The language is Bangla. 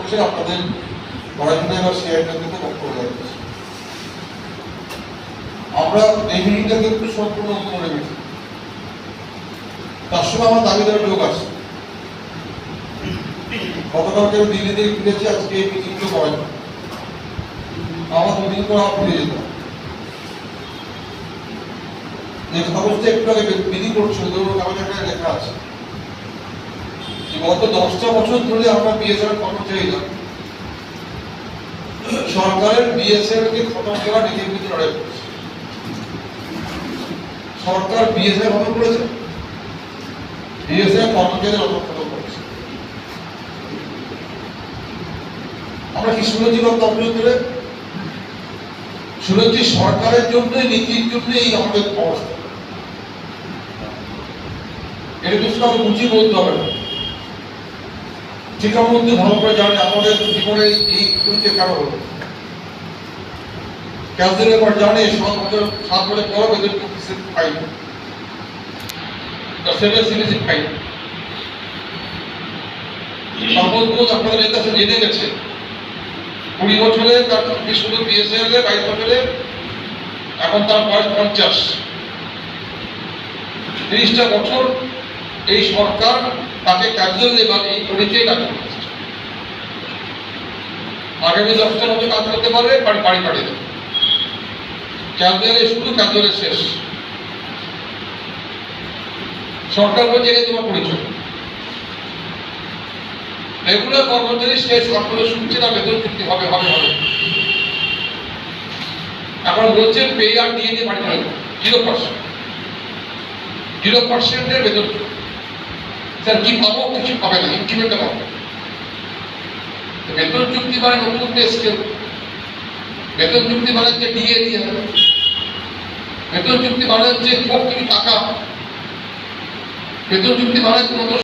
করছে, আপনাদের পড়াশোনা বা শেয়ারটা থেকে বক্তব্য রাখছে। আমরা এই মিটিংটা কিন্তু সম্পূর্ণ করে মিটিং, তার সঙ্গে আমার দাবিদার লোক আছে। গতকালকে দিল্লি থেকে ফিরেছি, আজকে এই মিটিংগুলো করা যায় আমার দুদিন করে আমার ফিরে যেতাম। যে কাগজটা একটু আগে বিধি করছিল কাগজ একটা লেখা আছে, গত 10টা বছর ধরে আমরা বিএসএফ কর্মচারীরা সরকারের বিএসএফ কে খতম করা নীতির বিরুদ্ধে লড়াই করছে। সরকার বিএসএফ খতম করেছে, বিএসএফ কর্মচারীদের খতম করেছে। আমরা কি শুনেছি গত ধরে? শুনেছি সরকারের জন্য, নীতির জন্য এই আমাদের অবস্থা। এটা কিছু আমাকে বুঝিয়ে বলতে হবে না। শিক্ষামন্ত্রী ভালো করে জানে আমাদের জীবনে এই পরিচয় কেন হলো। ক্যান্সারের পর জানে 7 বছর পর বেতন পাইনি, পাইনি। সম্পদ আপনাদের নেতা জেনে গেছে 20 বছরে তার শুধু বিএসএফ 22 বছরে, এখন তার বয়স 50। 30টা বছর এই সরকার তাকে ক্যাজুয়াল লেবার এই পরিচয় কাজ করছে। আগামী 10টা বছর কাজ করতে পারবে, বাড়ি পাঠিয়ে দেবে। ক্যাজুয়ালে শুধু ক্যাজুয়ালে শেষ। সরকার বলছে এই তোমার পরিচয়। রেগুলার কর্মচারী শেষ আপনারা শুনছে না বেতন চুক্তি হবে হবে হবে। এখন বলছে পে আর দিয়ে দিয়ে বাড়ি পাঠাবে 0%। 0%-এর বেতন চুক্তি। স্যার কি পাবো? কিছু পাবে না, ইনক্রিমেন্টটা পাবো। বেতন চুক্তি মানে নতুন পে স্কেল, বেতন চুক্তি মানে হচ্ছে ডিএ দিয়ে হবে, বেতন চুক্তি মানে হচ্ছে খুব কিছু টাকা, বেতন চুক্তি মানে হচ্ছে